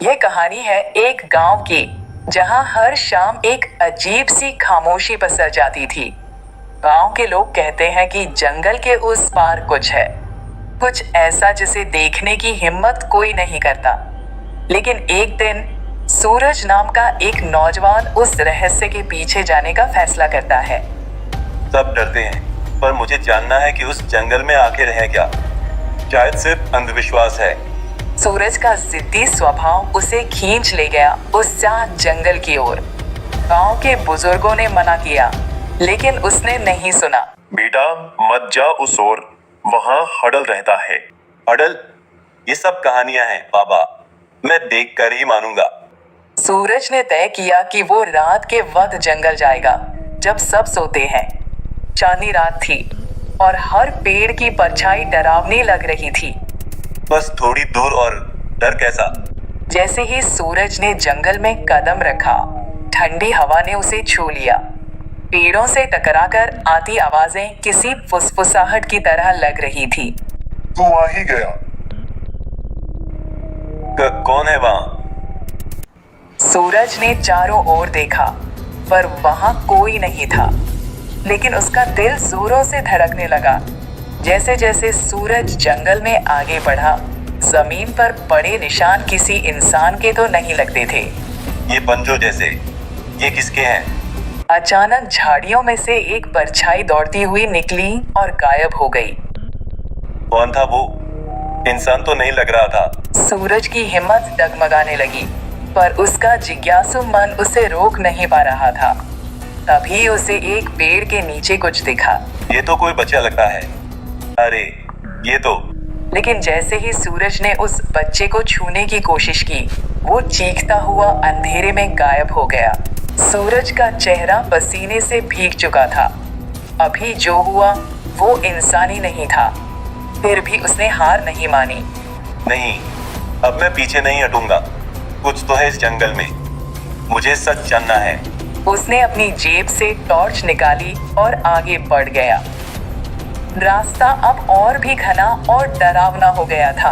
ये कहानी है एक गांव की, जहां हर शाम एक अजीब सी खामोशी पसर जाती थी। गांव के लोग कहते हैं कि जंगल के उस पार कुछ है, कुछ ऐसा जिसे देखने की हिम्मत कोई नहीं करता। लेकिन एक दिन सूरज नाम का एक नौजवान उस रहस्य के पीछे जाने का फैसला करता है। सब डरते हैं, पर मुझे जानना है कि उस जंगल में आखिर है क्या। शायद सिर्फ अंधविश्वास है। सूरज का जिद्दी स्वभाव उसे खींच ले गया उस शांत जंगल की ओर। गांव के बुजुर्गों ने मना किया, लेकिन उसने नहीं सुना। बेटा मत जा उस ओर, वहाँ हडल रहता है। हडल? ये सब कहानियां हैं बाबा, मैं देख कर ही मानूंगा। सूरज ने तय किया कि वो रात के वक्त जंगल जाएगा, जब सब सोते हैं। चांदनी रात थी और हर पेड़ की परछाई डरावनी लग रही थी। बस थोड़ी दूर और डर कैसा? जैसे ही सूरज ने जंगल में कदम रखा, ठंडी हवा ने उसे छू लिया। पेड़ों से टकराकर आती आवाजें किसी फुसफुसाहट की तरह लग रही थी। तू आ ही गया। कौन है वहाँ? सूरज ने चारों ओर देखा, पर वहां कोई नहीं था। लेकिन उसका दिल जोरों से धड़कने लगा। जैसे जैसे सूरज जंगल में आगे बढ़ा, जमीन पर पड़े निशान किसी इंसान के तो नहीं लगते थे। ये पंजों जैसे, ये किसके हैं? अचानक झाड़ियों में से एक परछाई दौड़ती हुई निकली और गायब हो गई। कौन था वो? इंसान तो नहीं लग रहा था। सूरज की हिम्मत डगमगाने लगी, पर उसका जिज्ञासु मन उसे रोक नहीं पा रहा था। तभी उसे एक पेड़ के नीचे कुछ दिखा। ये तो कोई बच्चा लगता है। अरे ये तो। लेकिन जैसे ही सूरज ने उस बच्चे को छूने की कोशिश की, वो चीखता हुआ अंधेरे में गायब हो गया। सूरज का चेहरा पसीने से भीग चुका था। अभी जो हुआ वो इंसानी नहीं था। फिर भी उसने हार नहीं मानी। नहीं, अब मैं पीछे नहीं हटूंगा। कुछ तो है इस जंगल में, मुझे सच जानना है। उसने अपनी जेब से टॉर्च निकाली और आगे बढ़ गया। रास्ता अब और भी घना और डरावना हो गया था।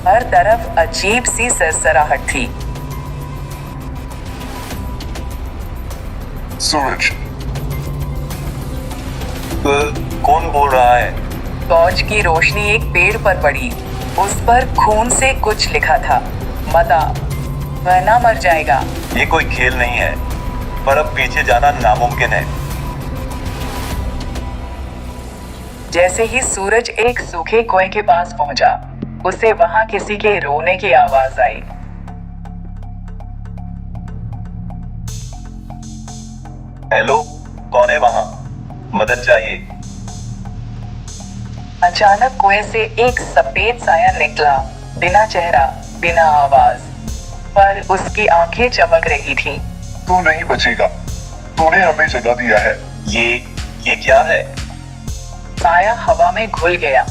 हर तरफ अजीब सी सरसराहट थी। सूरज, कौन बोल रहा है? टॉर्च की रोशनी एक पेड़ पर पड़ी। उस पर खून से कुछ लिखा था, मता, वरना मर जाएगा। ये कोई खेल नहीं है, पर अब पीछे जाना नामुमकिन है। जैसे ही सूरज एक सूखे कुएं के पास पहुंचा, उसे वहां किसी के रोने की आवाज आई। हेलो, कौन है वहाँ? मदद चाहिए। अचानक कुएं से एक सफेद साया निकला, बिना चेहरा, बिना आवाज, पर उसकी आंखें चमक रही थीं। तू नहीं बचेगा, तूने हमें जगा दिया है। ये क्या है? साया हवा में घुल गया,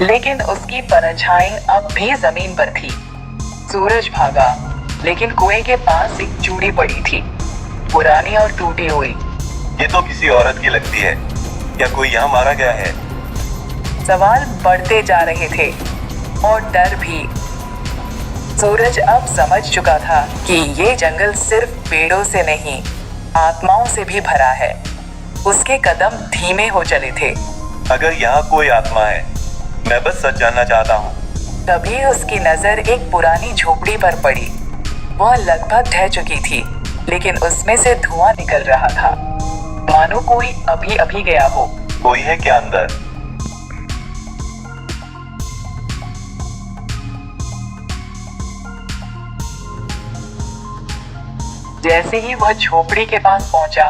लेकिन उसकी परछाई अब भी जमीन पर थी। सूरज भागा, लेकिन कुएं के पास एक चूड़ी पड़ी थी, पुरानी और टूटी हुई। ये तो किसी औरत की लगती है। क्या कोई यहाँ मारा गया है? सवाल बढ़ते जा रहे थे और डर भी। सूरज अब समझ चुका था कि ये जंगल सिर्फ पेड़ों से नहीं, आत्माओं से भी भरा है। उसके कदम धीमे हो चले थे। अगर यहाँ कोई आत्मा है, मैं बस सच जानना चाहता हूँ। तभी उसकी नजर एक पुरानी झोपड़ी पर पड़ी। वह लगभग ढह चुकी थी, लेकिन उसमें से धुआं निकल रहा था, मानो कोई अभी अभी गया हो। कोई है क्या अंदर? जैसे ही वह झोपड़ी के पास पहुंचा,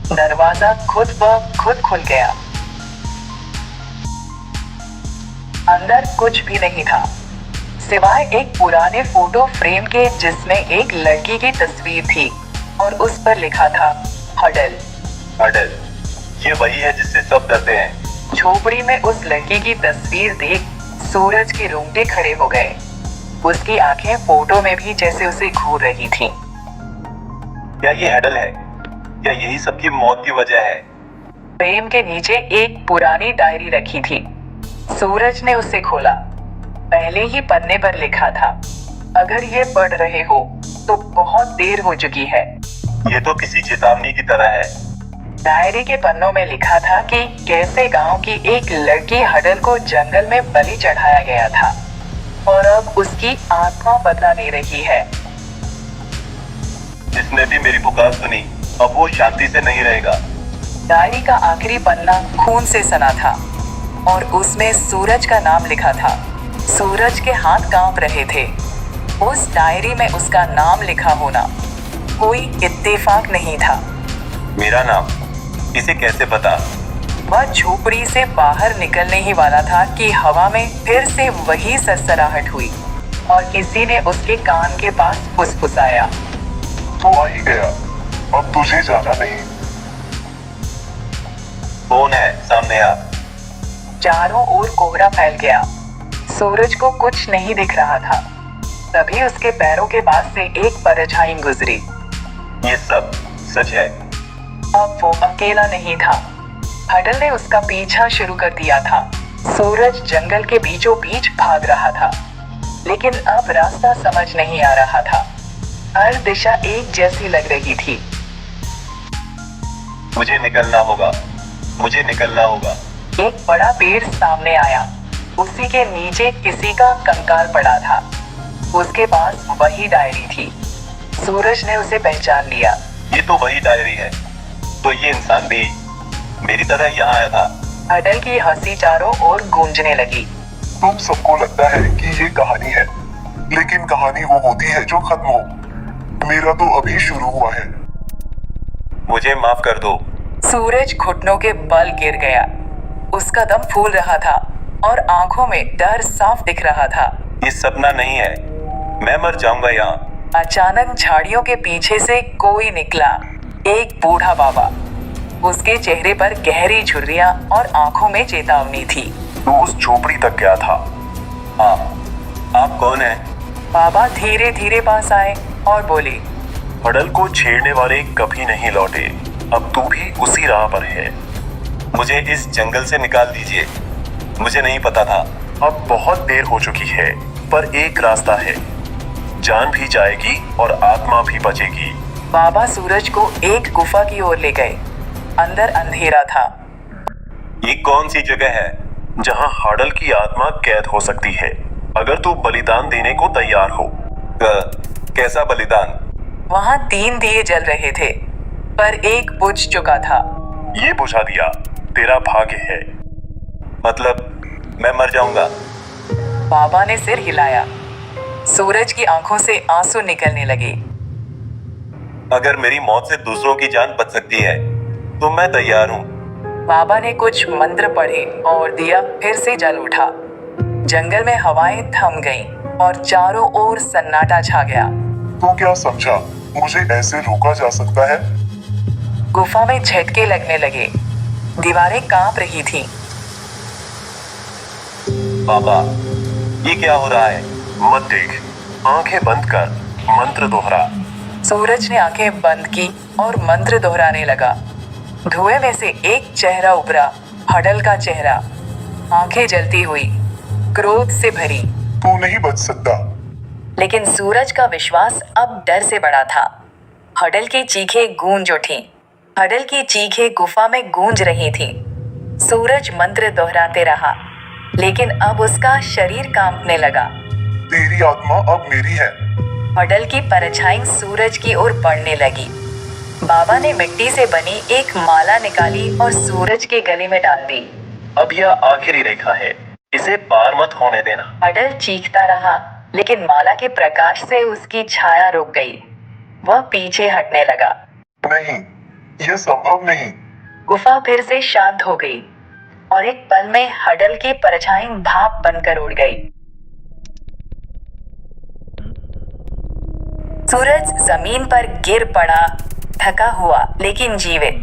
दरवाजा खुद ब खुद खुल गया। अंदर कुछ भी नहीं था, सिवाय एक पुराने फोटो फ्रेम के, जिसमें एक लड़की की तस्वीर थी और उस पर लिखा था, हडल। हडल, ये वही है जिससे सब डरते हैं। झोपड़ी में उस लड़की की तस्वीर देख सूरज के रोंगटे खड़े हो गए। उसकी आंखें फोटो में भी जैसे उसे घूर रही थीं। क्या ये हडल है? क्या यही सबकी मौत की वजह है? फ्रेम के नीचे एक पुरानी डायरी रखी थी। सूरज ने उसे खोला। पहले ही पन्ने पर लिखा था, अगर ये पढ़ रहे हो तो बहुत देर हो चुकी है। ये तो किसी चेतावनी की तरह है। डायरी के पन्नों में लिखा था कि कैसे गांव की एक लड़की हडल को जंगल में बलि चढ़ाया गया था और अब उसकी आत्मा बदला ले रही है। जिसने भी मेरी पुकार सुनी, अब वो शांति से नहीं रहेगा। डायरी का आखिरी पन्ना खून से सना था और उसमें सूरज का नाम लिखा था। सूरज के हाथ कांप रहे थे। उस डायरी में उसका नाम लिखा होना कोई इत्तेफाक नहीं था। मेरा नाम इसे कैसे पता? वह झोपड़ी से बाहर निकलने ही वाला था कि हवा में फिर से वही सरसराहट हुई और किसी ने उसके कान के पास फुसफुसाया। तो आ ही गया, अब तुझे जाना नहीं। कौन है सामने? आ। चारों ओर कोहरा फैल गया। सूरज को कुछ नहीं दिख रहा था। तभी उसके पैरों के पास से एक परछाई गुजरी। ये सब सच है। अब वो अकेला नहीं था। हडल ने उसका पीछा शुरू कर दिया था। सूरज जंगल के बीचों बीच भाग रहा था, लेकिन अब रास्ता समझ नहीं आ रहा था। हर दिशा एक जैसी लग रही थी। मुझे निकलना होगा, मुझे निकलना होगा। एक बड़ा पेड़ सामने आया। उसी के नीचे किसी का कंकाल पड़ा था। उसके पास वही डायरी थी। सूरज ने उसे पहचान लिया। ये तो वही डायरी है। तो ये इंसान भी मेरी तरह यहाँ आया था। हडल की हंसी चारों ओर गूंजने लगी। तुम सबको लगता है कि ये कहानी है, लेकिन कहानी वो होती है जो खत्म हो। मेरा तो अभी शुरू हुआ है। मुझे माफ कर दो। सूरज घुटनों के बल गिर गया। उसका दम फूल रहा था और आंखों में डर साफ दिख रहा था। ये सपना नहीं है, मैं मर जाऊंगा यहाँ। अचानक झाड़ियों के पीछे से कोई निकला। एक बूढ़ा बाबा। उसके चेहरे पर गहरी झुर्रियां और आंखों में चेतावनी थी। तू उस झोपड़ी तक गया था? हाँ। आप कौन हैं? बाबा धीरे धीरे पास आए और बोले, हडल को छेड़ने वाले कभी नहीं लौटे। अब तू भी उसी राह पर है। मुझे इस जंगल से निकाल दीजिए। मुझे नहीं पता था। अब बहुत देर हो चुकी है, पर एक रास्ता है। जान भी जाएगी और आत्मा भी बचेगी। बाबा सूरज को एक गुफा की ओर ले गए। अंदर अंधेरा था। ये कौन सी जगह है जहाँ हडल की आत्मा कैद हो सकती है? अगर तू बलिदान देने को तैयार हो। कैसा बलिदान? वहाँ 3 दिए जल रहे थे, पर एक बुझ चुका था। ये बुझा दिया तेरा भाग्य है। मतलब मैं मर जाऊंगा? बाबा ने सिर हिलाया। सूरज की आंखों से आंसू निकलने लगे। अगर मेरी मौत से दूसरों की जान बच सकती है तो मैं तैयार हूँ। बाबा ने कुछ मंत्र पढ़े और दिया फिर से जल उठा। जंगल में हवाएं थम गईं और चारों ओर सन्नाटा छा गया। तो क्या समझा मुझे ऐसे रोका जा सकता है? गुफा में झटके लगने लगे। दीवारें कांप रही थीं। बाबा, ये क्या हो रहा है? मत देख, आंखें बंद कर, मंत्र दोहरा। सूरज ने आंखें बंद की और मंत्र दोहराने लगा। धुएं में से एक चेहरा उभरा, हडल का चेहरा। आंखें जलती हुई, क्रोध से भरी। तू नहीं बच सकता। लेकिन सूरज का विश्वास अब डर से बड़ा था। हडल की चीखें गूंज उठी। हडल की चीखें गुफा में गूंज रही थी। सूरज मंत्र दोहराते रहा, लेकिन अब उसका शरीर कांपने लगा। तेरी आत्मा अब मेरी है। हडल की परछाई सूरज की ओर बढ़ने लगी। बाबा ने मिट्टी से बनी एक माला निकाली और सूरज के गले में डाल दी। अब यह आखिरी रेखा है, इसे पार मत होने देना। हडल चीखता रहा, लेकिन माला के प्रकाश से उसकी छाया रुक गई। वह पीछे हटने लगा। नहीं, यह संभव नहीं। गुफा फिर से शांत हो गई और एक पल में हडल की परछाई भाप बनकर उड़ गई। सूरज जमीन पर गिर पड़ा, थका हुआ लेकिन जीवित।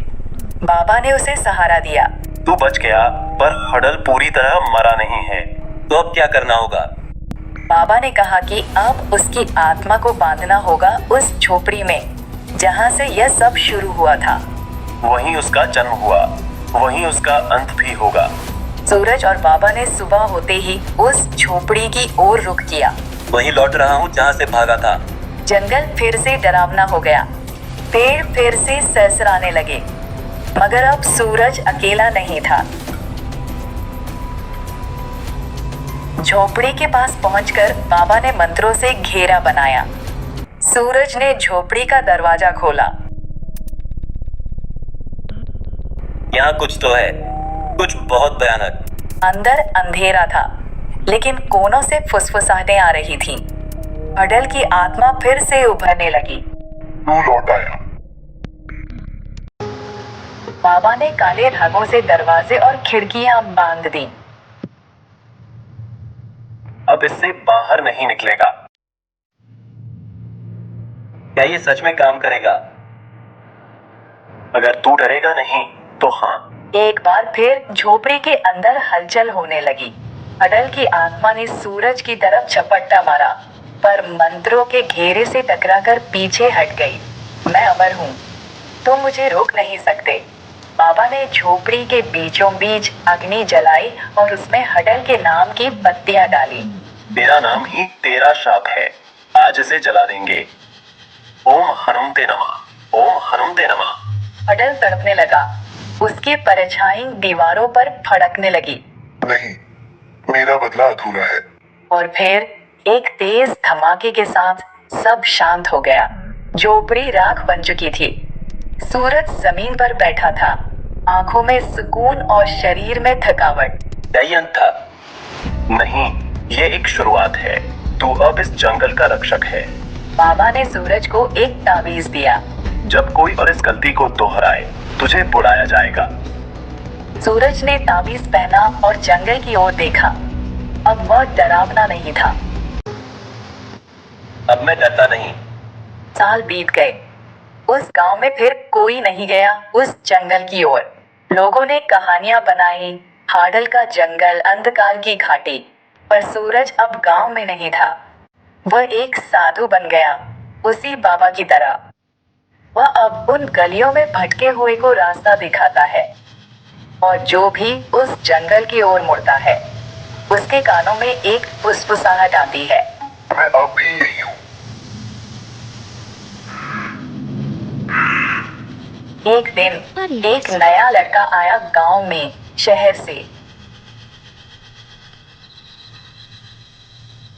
बाबा ने उसे सहारा दिया। तू बच गया, पर हडल पूरी तरह मरा नहीं है। तो अब क्या करना होगा? बाबा ने कहा कि अब उसकी आत्मा को बांधना होगा उस झोपड़ी में जहाँ से यह सब शुरू हुआ था। वहीं उसका जन्म हुआ, वहीं उसका अंत भी होगा। सूरज और बाबा ने सुबह होते ही उस झोपड़ी की ओर रुख किया। वहीं लौट रहा हूँ जहाँ से भागा था। जंगल फिर से डरावना हो गया। पेड़ फिर से सरसराने लगे, मगर अब सूरज अकेला नहीं था। झोपड़ी के पास पहुंचकर बाबा ने मंत्रों से घेरा बनाया। सूरज ने झोपड़ी का दरवाजा खोला। यहाँ कुछ तो है, कुछ बहुत भयानक। अंदर अंधेरा था, लेकिन कोनों से फुसफुसाहटें आ रही थीं। हडल की आत्मा फिर से उभरने लगी। तू लौट आया। बाबा ने काले धागों से दरवाजे और खिड़कियां बांध दी। अब इससे बाहर नहीं निकलेगा। क्या ये सच में काम करेगा? अगर तू डरेगा नहीं तो हाँ। एक बार फिर झोपड़ी के अंदर हलचल होने लगी। हडल की आत्मा ने सूरज की तरफ झपट्टा मारा, पर मंत्रों के घेरे से टकराकर पीछे हट गई। मैं अमर हूँ, तुम मुझे रोक नहीं सकते। बाबा ने झोपड़ी के बीचों बीच अग्नि जलाई और उसमें हडल के नाम की बत्तियां डाली। तेरा नाम ही तेरा शाप है, आज इसे जला देंगे। ओम हनुमते नमः, ओम हनुमते नमः। हडल तड़पने लगा। उसकी परछाई दीवारों पर फड़कने लगी। नहीं, मेरा बदला अधूरा है। और फिर एक तेज धमाके के साथ सब शांत हो गया। झोपड़ी राख बन चुकी थी। सूरज जमीन पर बैठा था, आंखों में सुकून और शरीर में थकावट। यही अंत था? नहीं, ये एक शुरुआत है। तू अब इस जंगल का रक्षक है। बाबा ने सूरज को एक ताबीज दिया। जब कोई और इस गलती को दोहराए, तुझे बुलाया जाएगा। सूरज ने ताबीज पहना और जंगल की ओर देखा। अब वह डरावना नहीं था। अब मैं डरता नहीं। साल बीत गए। उस गांव में फिर कोई नहीं गया उस जंगल की ओर। लोगों ने कहानियां बनाई, हाडल का जंगल, अंधकार की घाटी। पर सूरज अब गांव में नहीं था। वह एक साधु बन गया, उसी बाबा की तरह। वह अब उन गलियों में भटके हुए को रास्ता दिखाता है, और जो भी उस जंगल की ओर मुड़ता है, उसके कानों में एक फुसफुसाहट आती है। मैं अब भी यही हूँ। एक दिन एक नया लड़का आया गांव में, शहर से।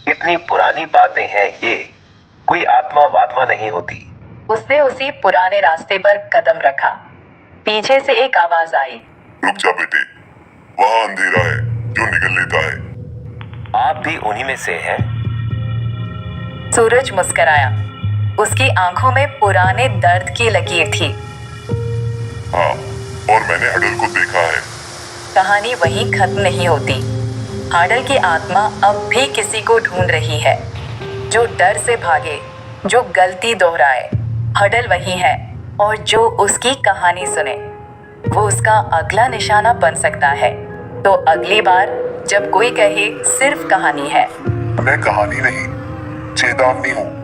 इतनी पुरानी बातें हैं ये, कोई आत्मा वात्मा नहीं होती। उसने उसी पुराने रास्ते पर कदम रखा। पीछे से एक आवाज आई। रुक जा बेटे, वहाँ अंधेरा है जो निगल लेता है। आप भी उन्हीं में से हैं? सूरज मुस्कराया। उसकी आंखों में पुराने दर्द की लकीर थी। हाँ, और मैंने हडल को देखा है। कहानी वहीं खत्म नहीं होती। हाडल की आत्मा अब भी किसी को ढूंढ रही है, जो डर से भागे, जो गलती दोहराए। हडल वही है, और जो उसकी कहानी सुने, वो उसका अगला निशाना बन सकता है। तो अगली बार जब कोई कहे सिर्फ कहानी है, मैं कहानी नहीं, चेतावनी हूँ।